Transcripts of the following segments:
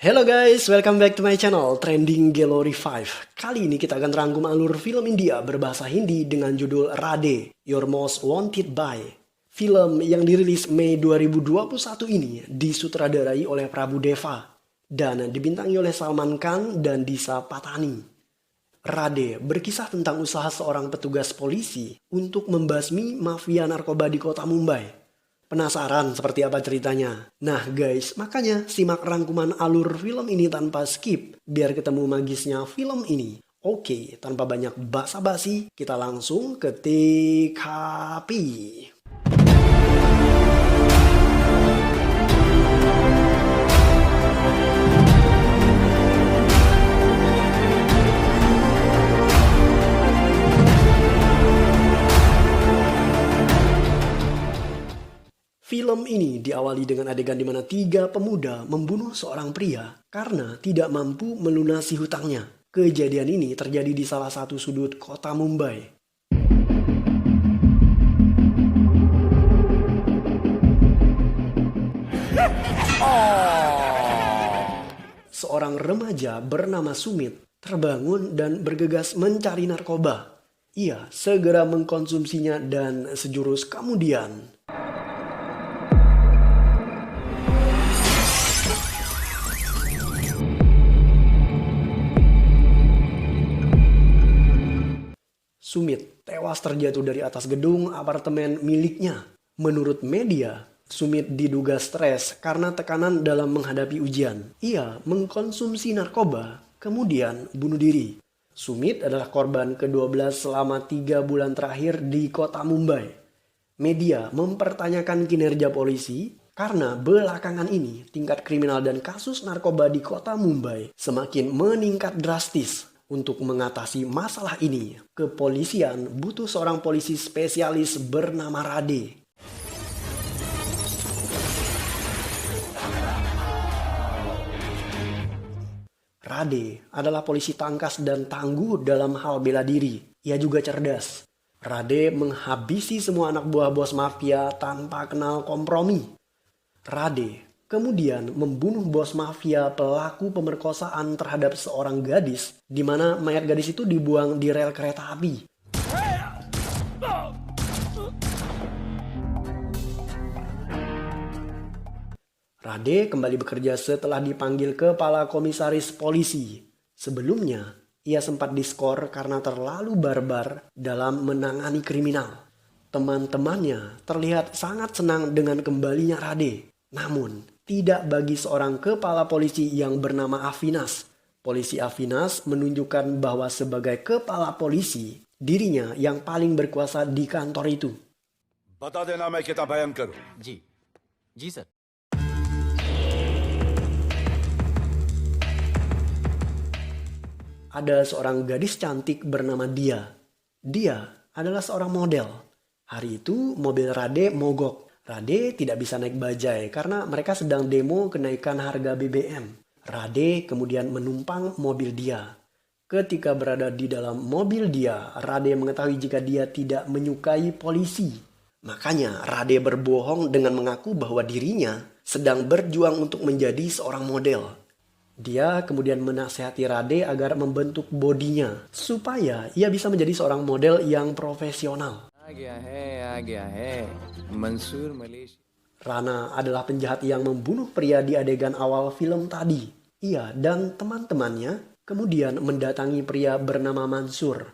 Hello guys, welcome back to my channel Trending Gallery 5. Kali ini kita akan rangkum alur film India berbahasa Hindi dengan judul Radhe, Your Most Wanted By. Film yang dirilis Mei 2021 ini disutradarai oleh Prabu Deva dan dibintangi oleh Salman Khan dan Disha Patani. Radhe berkisah tentang usaha seorang petugas polisi untuk membasmi mafia narkoba di kota Mumbai. Penasaran seperti apa ceritanya? Nah guys, makanya simak rangkuman alur film ini tanpa skip biar ketemu magisnya film ini. Oke, tanpa banyak basa-basi, kita langsung ke TKP. Film ini diawali dengan adegan di mana 3 pemuda membunuh seorang pria karena tidak mampu melunasi hutangnya. Kejadian ini terjadi di salah satu sudut kota Mumbai. Seorang remaja bernama Sumit terbangun dan bergegas mencari narkoba. Ia segera mengkonsumsinya dan sejurus kemudian Sumit tewas terjatuh dari atas gedung apartemen miliknya. Menurut media, Sumit diduga stres karena tekanan dalam menghadapi ujian. Ia mengkonsumsi narkoba, kemudian bunuh diri. Sumit adalah korban ke-12 selama 3 bulan terakhir di kota Mumbai. Media mempertanyakan kinerja polisi karena belakangan ini tingkat kriminal dan kasus narkoba di kota Mumbai semakin meningkat drastis. Untuk mengatasi masalah ini, kepolisian butuh seorang polisi spesialis bernama Radhe. Radhe adalah polisi tangkas dan tangguh dalam hal bela diri. Ia juga cerdas. Radhe menghabisi semua anak buah bos mafia tanpa kenal kompromi. Radhe kemudian membunuh bos mafia pelaku pemerkosaan terhadap seorang gadis, di mana mayat gadis itu dibuang di rel kereta api. Radhe kembali bekerja setelah dipanggil kepala komisaris polisi. Sebelumnya, ia sempat diskor karena terlalu barbar dalam menangani kriminal. Teman-temannya terlihat sangat senang dengan kembalinya Radhe. Namun, tidak bagi seorang kepala polisi yang bernama Avinas. Polisi Avinas menunjukkan bahwa sebagai kepala polisi, dirinya yang paling berkuasa di kantor itu. बता देना मैं कितना बयान करूं। जी sir. Ada seorang gadis cantik bernama Dia. Dia adalah seorang model. Hari itu mobil Radhe mogok. Radhe tidak bisa naik bajai karena mereka sedang demo kenaikan harga BBM. Radhe kemudian menumpang mobil Dia. Ketika berada di dalam mobil Dia, Radhe mengetahui jika Dia tidak menyukai polisi. Makanya Radhe berbohong dengan mengaku bahwa dirinya sedang berjuang untuk menjadi seorang model. Dia kemudian menasihati Radhe agar membentuk bodinya supaya ia bisa menjadi seorang model yang profesional. Mansur Malaysia. Rana adalah penjahat yang membunuh pria di adegan awal film tadi. Ia dan teman-temannya kemudian mendatangi pria bernama Mansur.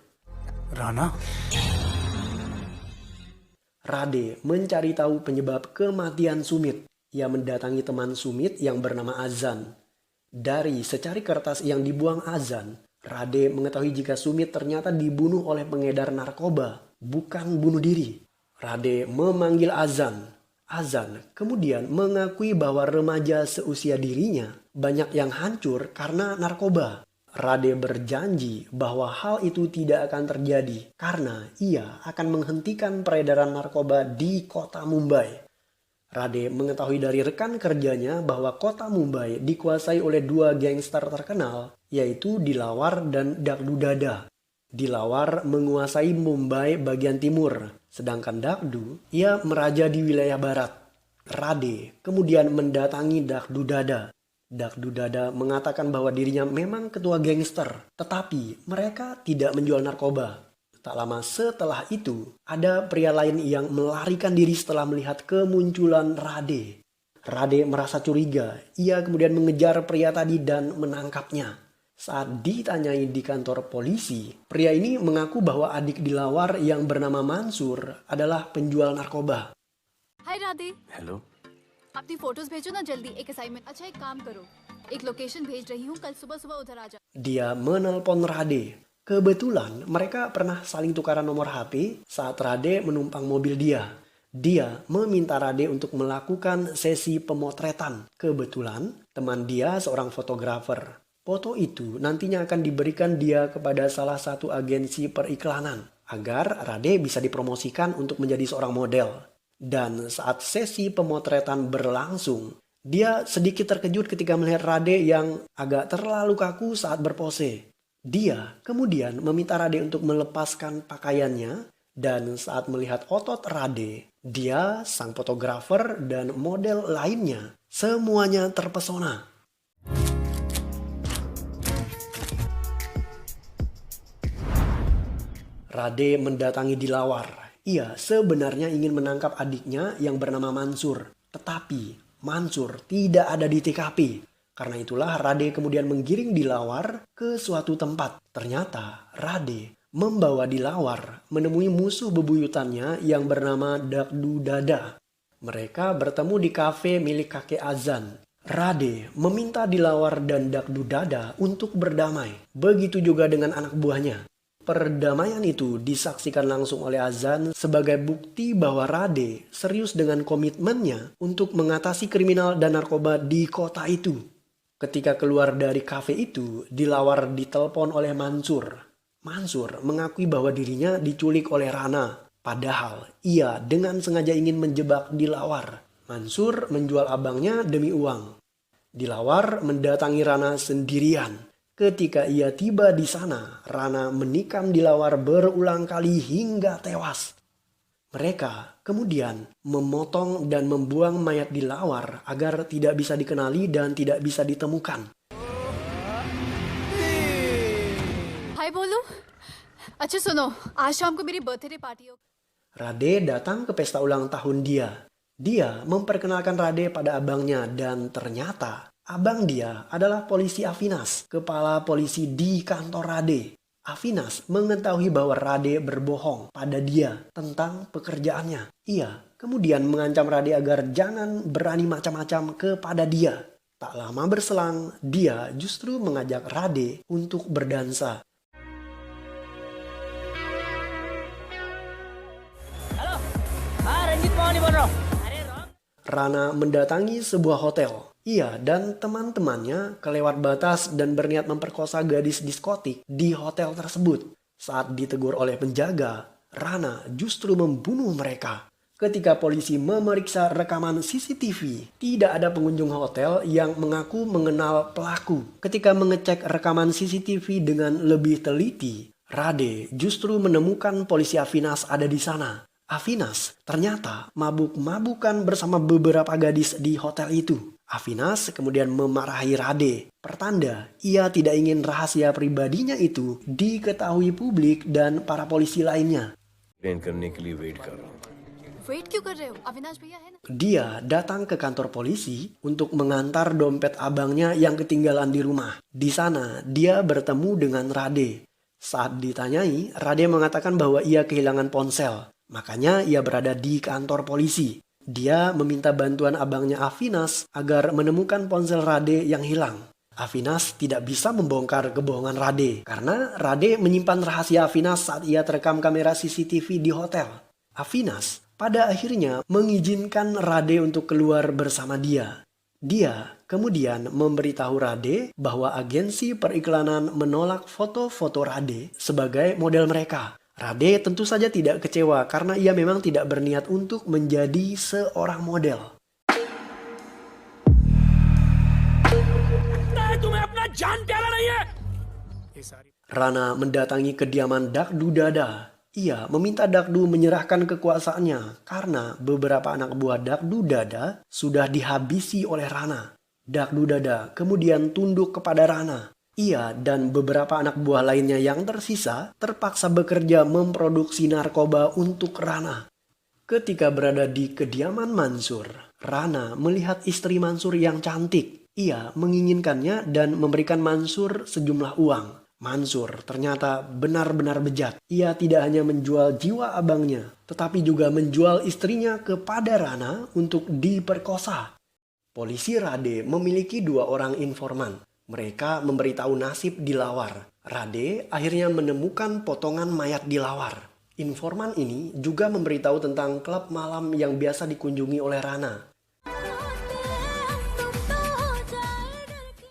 Rana Radhe mencari tahu penyebab kematian Sumit. Ia mendatangi teman Sumit yang bernama Azan. Dari secari kertas yang dibuang Azan, Radhe mengetahui jika Sumit ternyata dibunuh oleh pengedar narkoba, bukan bunuh diri. Radhe memanggil Azan. Azan kemudian mengakui bahwa remaja seusia dirinya banyak yang hancur karena narkoba. Radhe berjanji bahwa hal itu tidak akan terjadi karena ia akan menghentikan peredaran narkoba di kota Mumbai. Radhe mengetahui dari rekan kerjanya bahwa kota Mumbai dikuasai oleh 2 gangster terkenal, yaitu Dilawar dan Dagdu Dada. Dilawar menguasai Mumbai bagian timur, sedangkan Dagdu ia meraja di wilayah barat. Radhe kemudian mendatangi Dagdu Dada. Dakdu Dada mengatakan bahwa dirinya memang ketua gangster, tetapi mereka tidak menjual narkoba. Tak lama setelah itu, ada pria lain yang melarikan diri setelah melihat kemunculan Rade. Rade merasa curiga, ia kemudian mengejar pria tadi dan menangkapnya. Saat ditanyai di kantor polisi, pria ini mengaku bahwa adik Dilawar yang bernama Mansur adalah penjual narkoba. हाय राधे हेलो अपनी फोटोज भेजो ना जल्दी एक असाइनमेंट अच्छा एक काम करो एक लोकेशन भेज रही हूँ कल सुबह सुबह उधर आ जाओ Dia menelpon Rade. Kebetulan mereka pernah saling tukaran nomor HP saat Rade menumpang mobil dia. Dia meminta Rade untuk melakukan sesi pemotretan. Kebetulan teman dia seorang fotografer. Foto itu nantinya akan diberikan dia kepada salah satu agensi periklanan agar Rade bisa dipromosikan untuk menjadi seorang model. Dan saat sesi pemotretan berlangsung, dia sedikit terkejut ketika melihat Rade yang agak terlalu kaku saat berpose. Dia kemudian meminta Rade untuk melepaskan pakaiannya dan saat melihat otot Rade, dia, sang fotografer, dan model lainnya semuanya terpesona. Rade mendatangi Dilawar. Ia sebenarnya ingin menangkap adiknya yang bernama Mansur. Tetapi Mansur tidak ada di TKP. Karena itulah Rade kemudian menggiring Dilawar ke suatu tempat. Ternyata Rade membawa Dilawar menemui musuh bebuyutannya yang bernama Dakdu Dada. Mereka bertemu di kafe milik kakek Azan. Rade meminta Dilawar dan Dakdu Dada untuk berdamai. Begitu juga dengan anak buahnya. Perdamaian itu disaksikan langsung oleh Azan sebagai bukti bahwa Rade serius dengan komitmennya untuk mengatasi kriminal dan narkoba di kota itu. Ketika keluar dari kafe itu, Dilawar ditelepon oleh Mansur. Mansur mengakui bahwa dirinya diculik oleh Rana. Padahal ia dengan sengaja ingin menjebak Dilawar. Mansur menjual abangnya demi uang. Dilawar mendatangi Rana sendirian. Ketika ia tiba di sana, Rana menikam Dilawar berulang kali hingga tewas. Mereka kemudian memotong dan membuang mayat Dilawar agar tidak bisa dikenali dan tidak bisa ditemukan. हाय बोलू अच्छा सुनो आज शाम को मेरी birthday party हो Rade datang ke pesta ulang tahun dia. Dia memperkenalkan Rade pada abangnya dan ternyata abang dia adalah polisi Avinas, kepala polisi di kantor Rade. Avinas mengetahui bahwa Rade berbohong pada dia tentang pekerjaannya. Ia kemudian mengancam Rade agar jangan berani macam-macam kepada dia. Tak lama berselang, dia justru mengajak Rade untuk berdansa. Rana mendatangi sebuah hotel. Ia dan teman-temannya kelewat batas dan berniat memperkosa gadis diskotik di hotel tersebut. Saat ditegur oleh penjaga, Rana justru membunuh mereka. Ketika polisi memeriksa rekaman CCTV, tidak ada pengunjung hotel yang mengaku mengenal pelaku. Ketika mengecek rekaman CCTV dengan lebih teliti, Rade justru menemukan polisi Avinas ada di sana. Avinas ternyata mabuk-mabukan bersama beberapa gadis di hotel itu. Avinas kemudian memarahi Rade. Pertanda ia tidak ingin rahasia pribadinya itu diketahui publik dan para polisi lainnya. Train करने के लिए वेट कर रहा हूँ वेट क्यों कर रहे हो अविनाश भैया है ना Dia datang ke kantor polisi untuk mengantar dompet abangnya yang ketinggalan di rumah. Di sana dia bertemu dengan Rade. Saat ditanyai, Rade mengatakan bahwa ia kehilangan ponsel. Makanya ia berada di kantor polisi. Dia meminta bantuan abangnya Avinas agar menemukan ponsel Rade yang hilang. Avinas tidak bisa membongkar kebohongan Rade karena Rade menyimpan rahasia Avinas saat ia terekam kamera CCTV di hotel. Avinas pada akhirnya mengizinkan Rade untuk keluar bersama dia. Dia kemudian memberitahu Rade bahwa agensi periklanan menolak foto-foto Rade sebagai model mereka. Rade tentu saja tidak kecewa karena ia memang tidak berniat untuk menjadi seorang model. Rana mendatangi kediaman Dakdu Dada. Ia meminta Dakdu menyerahkan kekuasaannya karena beberapa anak buah Dakdu Dada sudah dihabisi oleh Rana. Dakdu Dada kemudian tunduk kepada Rana. Ia dan beberapa anak buah lainnya yang tersisa terpaksa bekerja memproduksi narkoba untuk Rana. Ketika berada di kediaman Mansur, Rana melihat istri Mansur yang cantik. Ia menginginkannya dan memberikan Mansur sejumlah uang. Mansur ternyata benar-benar bejat. Ia tidak hanya menjual jiwa abangnya, tetapi juga menjual istrinya kepada Rana untuk diperkosa. Polisi Rade memiliki 2 orang informan. Mereka memberitahu nasib di Lawar. Rade akhirnya menemukan potongan mayat di Lawar. Informan ini juga memberitahu tentang klub malam yang biasa dikunjungi oleh Rana.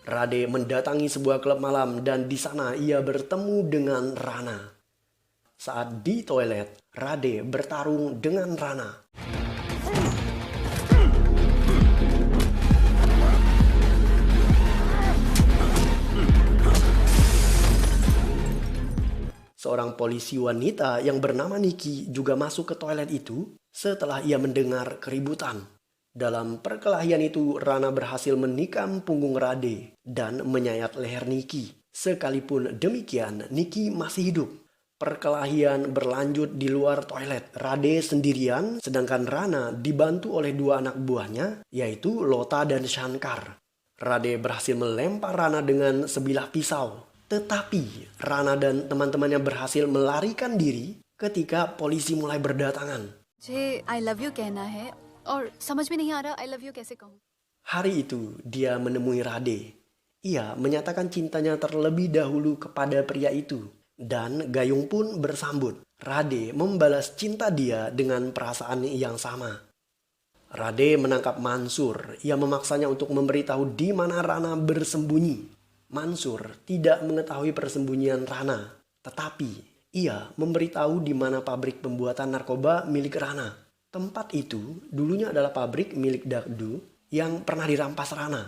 Rade mendatangi sebuah klub malam dan di sana ia bertemu dengan Rana. Saat di toilet, Rade bertarung dengan Rana. Seorang polisi wanita yang bernama Niki juga masuk ke toilet itu setelah ia mendengar keributan. Dalam perkelahian itu, Rana berhasil menikam punggung Rade dan menyayat leher Niki. Sekalipun demikian, Niki masih hidup. Perkelahian berlanjut di luar toilet. Rade sendirian, sedangkan Rana dibantu oleh 2 anak buahnya, yaitu Lota dan Shankar. Rade berhasil melempar Rana dengan sebilah pisau. Tetapi Rana dan teman-temannya berhasil melarikan diri ketika polisi mulai berdatangan. मुझे I love you कहना है और समझ में नहीं आ रहा I love you कैसे कहूँ. Hari itu dia menemui Rade. Ia menyatakan cintanya terlebih dahulu kepada pria itu. Dan Gayung pun bersambut. Rade membalas cinta dia dengan perasaan yang sama. Rade menangkap Mansur. Ia memaksanya untuk memberitahu di mana Rana bersembunyi. Mansur tidak mengetahui persembunyian Rana, tetapi ia memberitahu di mana pabrik pembuatan narkoba milik Rana. Tempat itu dulunya adalah pabrik milik Dakdu yang pernah dirampas Rana.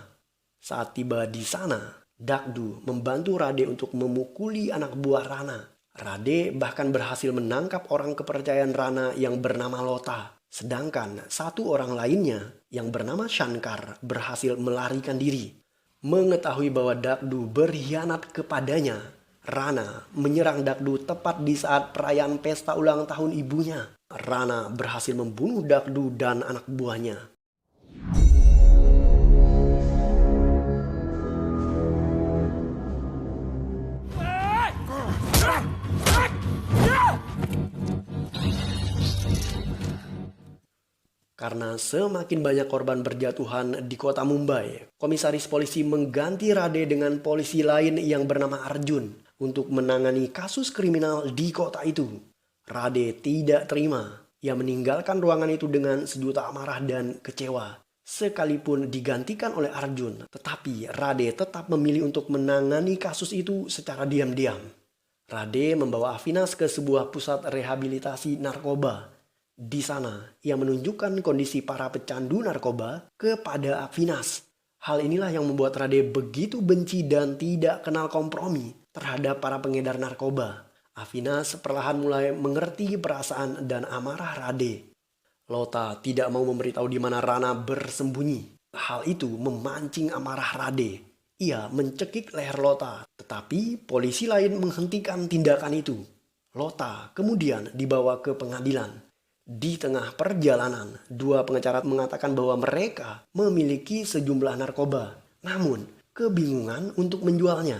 Saat tiba di sana, Dakdu membantu Rade untuk memukuli anak buah Rana. Rade bahkan berhasil menangkap orang kepercayaan Rana yang bernama Lota. Sedangkan 1 orang lainnya yang bernama Shankar berhasil melarikan diri. Mengetahui bahwa Dakdu berkhianat kepadanya, Rana menyerang Dakdu tepat di saat perayaan pesta ulang tahun ibunya. Rana berhasil membunuh Dakdu dan anak buahnya. Karena semakin banyak korban berjatuhan di kota Mumbai, komisaris polisi mengganti Rade dengan polisi lain yang bernama Arjun untuk menangani kasus kriminal di kota itu. Rade tidak terima. Ia meninggalkan ruangan itu dengan sejuta amarah dan kecewa. Sekalipun digantikan oleh Arjun, tetapi Rade tetap memilih untuk menangani kasus itu secara diam-diam. Rade membawa Avinas ke sebuah pusat rehabilitasi narkoba. Di sana, ia menunjukkan kondisi para pecandu narkoba kepada Avinas. Hal inilah yang membuat Rade begitu benci dan tidak kenal kompromi terhadap para pengedar narkoba. Avinas perlahan mulai mengerti perasaan dan amarah Rade. Lota tidak mau memberitahu di mana Rana bersembunyi. Hal itu memancing amarah Rade. Ia mencekik leher Lota, tetapi polisi lain menghentikan tindakan itu. Lota kemudian dibawa ke pengadilan. Di tengah perjalanan, 2 pengacara mengatakan bahwa mereka memiliki sejumlah narkoba, namun kebingungan untuk menjualnya.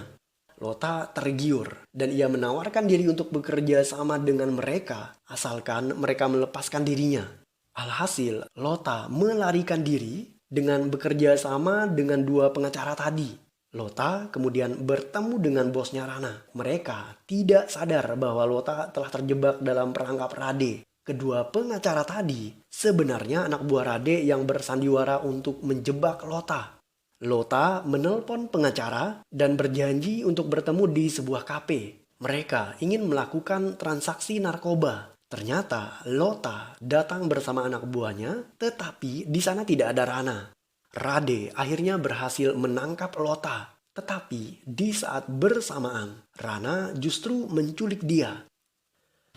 Lota tergiur dan ia menawarkan diri untuk bekerja sama dengan mereka asalkan mereka melepaskan dirinya. Alhasil, Lota melarikan diri dengan bekerja sama dengan 2 pengacara tadi. Lota kemudian bertemu dengan bosnya Rana. Mereka tidak sadar bahwa Lota telah terjebak dalam perangkap Rade. Kedua pengacara tadi sebenarnya anak buah Rade yang bersandiwara untuk menjebak Lota. Lota menelpon pengacara dan berjanji untuk bertemu di sebuah kafe. Mereka ingin melakukan transaksi narkoba. Ternyata Lota datang bersama anak buahnya, tetapi di sana tidak ada Rana. Rade akhirnya berhasil menangkap Lota. Tetapi di saat bersamaan, Rana justru menculik dia.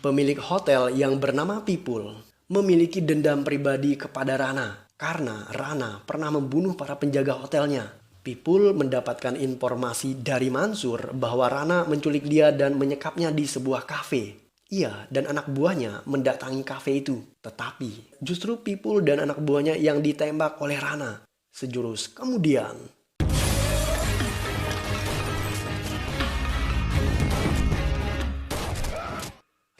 Pemilik hotel yang bernama Pipul memiliki dendam pribadi kepada Rana karena Rana pernah membunuh para penjaga hotelnya. Pipul mendapatkan informasi dari Mansur bahwa Rana menculik dia dan menyekapnya di sebuah kafe. Ia dan anak buahnya mendatangi kafe itu. Tetapi justru Pipul dan anak buahnya yang ditembak oleh Rana. Sejurus kemudian,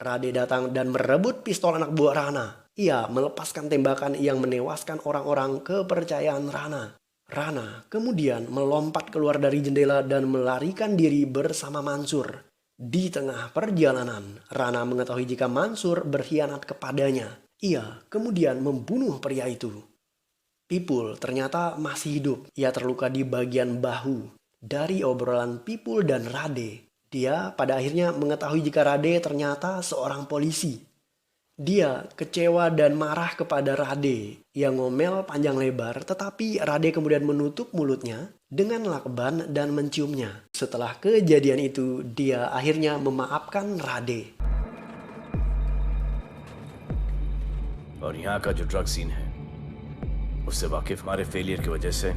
Rade datang dan merebut pistol anak buah Rana. Ia melepaskan tembakan yang menewaskan orang-orang kepercayaan Rana. Rana kemudian melompat keluar dari jendela dan melarikan diri bersama Mansur. Di tengah perjalanan, Rana mengetahui jika Mansur berkhianat kepadanya. Ia kemudian membunuh pria itu. Pipul ternyata masih hidup. Ia terluka di bagian bahu. Dari obrolan Pipul dan Rade, dia pada akhirnya mengetahui jika Rade ternyata seorang polisi. Dia kecewa dan marah kepada Rade. Ia ngomel panjang lebar, tetapi Rade kemudian menutup mulutnya dengan lakban dan menciumnya. Setelah kejadian itu, dia akhirnya memaafkan Rade. और यहाँ का जो drug scene है उससे वाकिफ हमारे फेलियर की वजह से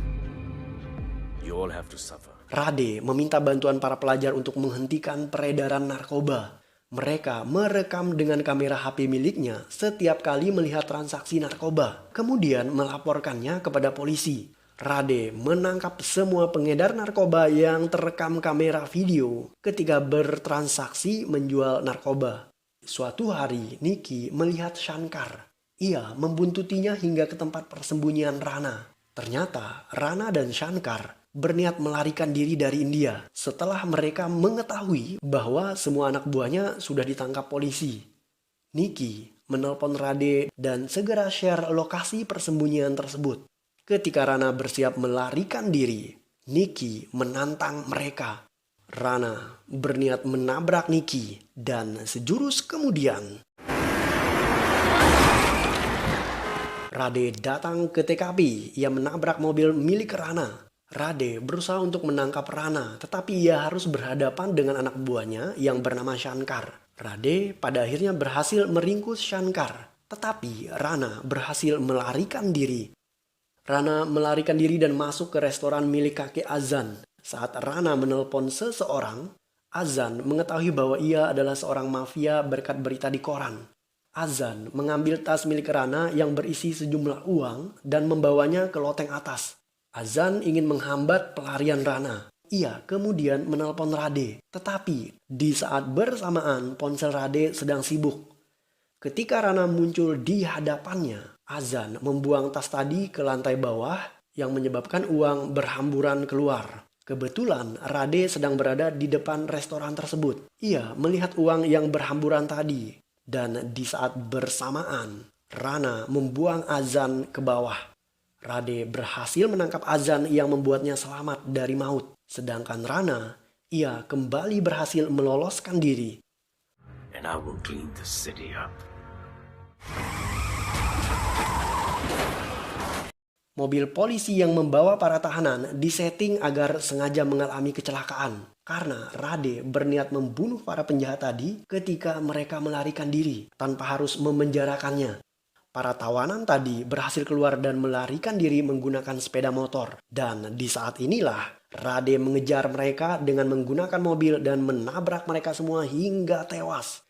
you all have to suffer. Rade meminta bantuan para pelajar untuk menghentikan peredaran narkoba. Mereka merekam dengan kamera HP miliknya setiap kali melihat transaksi narkoba, kemudian melaporkannya kepada polisi. Rade menangkap semua pengedar narkoba yang terekam kamera video ketika bertransaksi menjual narkoba. Suatu hari, Niki melihat Shankar. Ia membuntutinya hingga ke tempat persembunyian Rana. Ternyata Rana dan Shankar berniat melarikan diri dari India setelah mereka mengetahui bahwa semua anak buahnya sudah ditangkap polisi. Niki menelpon Rade dan segera share lokasi persembunyian tersebut. Ketika Rana bersiap melarikan diri, Niki menantang mereka. Rana berniat menabrak Niki dan sejurus kemudian Rade datang ke TKP. Ia menabrak mobil milik Rana. Rade berusaha untuk menangkap Rana, tetapi ia harus berhadapan dengan anak buahnya yang bernama Shankar. Rade pada akhirnya berhasil meringkus Shankar, tetapi Rana berhasil melarikan diri. Rana melarikan diri dan masuk ke restoran milik kakek Azan. Saat Rana menelpon seseorang, Azan mengetahui bahwa ia adalah seorang mafia berkat berita di koran. Azan mengambil tas milik Rana yang berisi sejumlah uang dan membawanya ke loteng atas. Azan ingin menghambat pelarian Rana. Ia kemudian menelpon Rade. Tetapi di saat bersamaan ponsel Rade sedang sibuk. Ketika Rana muncul di hadapannya, Azan membuang tas tadi ke lantai bawah yang menyebabkan uang berhamburan keluar. Kebetulan Rade sedang berada di depan restoran tersebut. Ia melihat uang yang berhamburan tadi. Dan di saat bersamaan, Rana membuang Azan ke bawah. Rade berhasil menangkap Azan yang membuatnya selamat dari maut. Sedangkan Rana, ia kembali berhasil meloloskan diri. And I will clean the city up. Mobil polisi yang membawa para tahanan disetting agar sengaja mengalami kecelakaan. Karena Rade berniat membunuh para penjahat tadi ketika mereka melarikan diri tanpa harus memenjarakannya. Para tawanan tadi berhasil keluar dan melarikan diri menggunakan sepeda motor. Dan di saat inilah Rade mengejar mereka dengan menggunakan mobil dan menabrak mereka semua hingga tewas.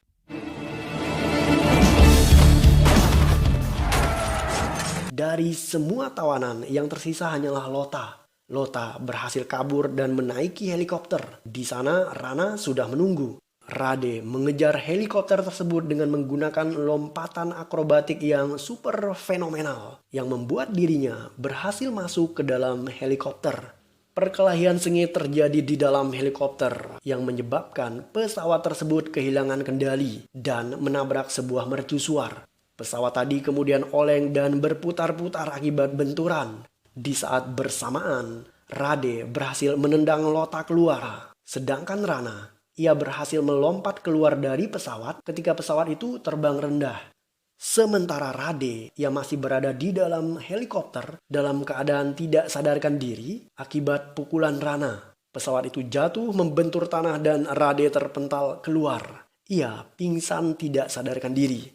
Dari semua tawanan yang tersisa hanyalah Lota. Lota berhasil kabur dan menaiki helikopter. Di sana Rana sudah menunggu. Rade mengejar helikopter tersebut dengan menggunakan lompatan akrobatik yang super fenomenal yang membuat dirinya berhasil masuk ke dalam helikopter. Perkelahian sengit terjadi di dalam helikopter yang menyebabkan pesawat tersebut kehilangan kendali dan menabrak sebuah mercusuar. Pesawat tadi kemudian oleng dan berputar-putar akibat benturan. Di saat bersamaan, Rade berhasil menendang Lota keluar. Sedangkan Rana, ia berhasil melompat keluar dari pesawat ketika pesawat itu terbang rendah. Sementara Rade, ia masih berada di dalam helikopter dalam keadaan tidak sadarkan diri akibat pukulan Rana. Pesawat itu jatuh membentur tanah dan Rade terpental keluar. Ia pingsan tidak sadarkan diri.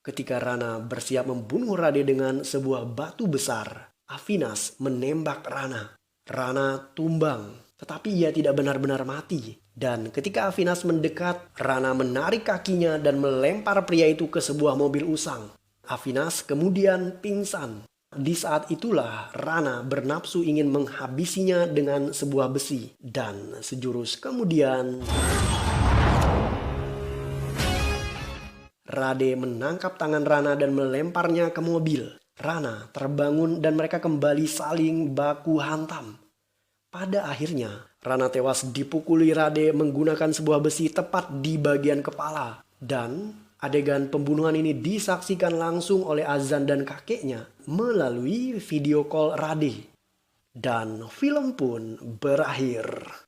Ketika Rana bersiap membunuh Rade dengan sebuah batu besar, Avinas menembak Rana. Rana tumbang, tetapi ia tidak benar-benar mati. Dan ketika Avinas mendekat, Rana menarik kakinya dan melempar pria itu ke sebuah mobil usang. Avinas kemudian pingsan. Di saat itulah Rana bernapsu ingin menghabisinya dengan sebuah besi. Dan sejurus kemudian Rade menangkap tangan Rana dan melemparnya ke mobil. Rana terbangun dan mereka kembali saling baku hantam. Pada akhirnya, Rana tewas dipukuli Rade menggunakan sebuah besi tepat di bagian kepala. Dan adegan pembunuhan ini disaksikan langsung oleh Azan dan kakeknya melalui video call Rade. Dan film pun berakhir.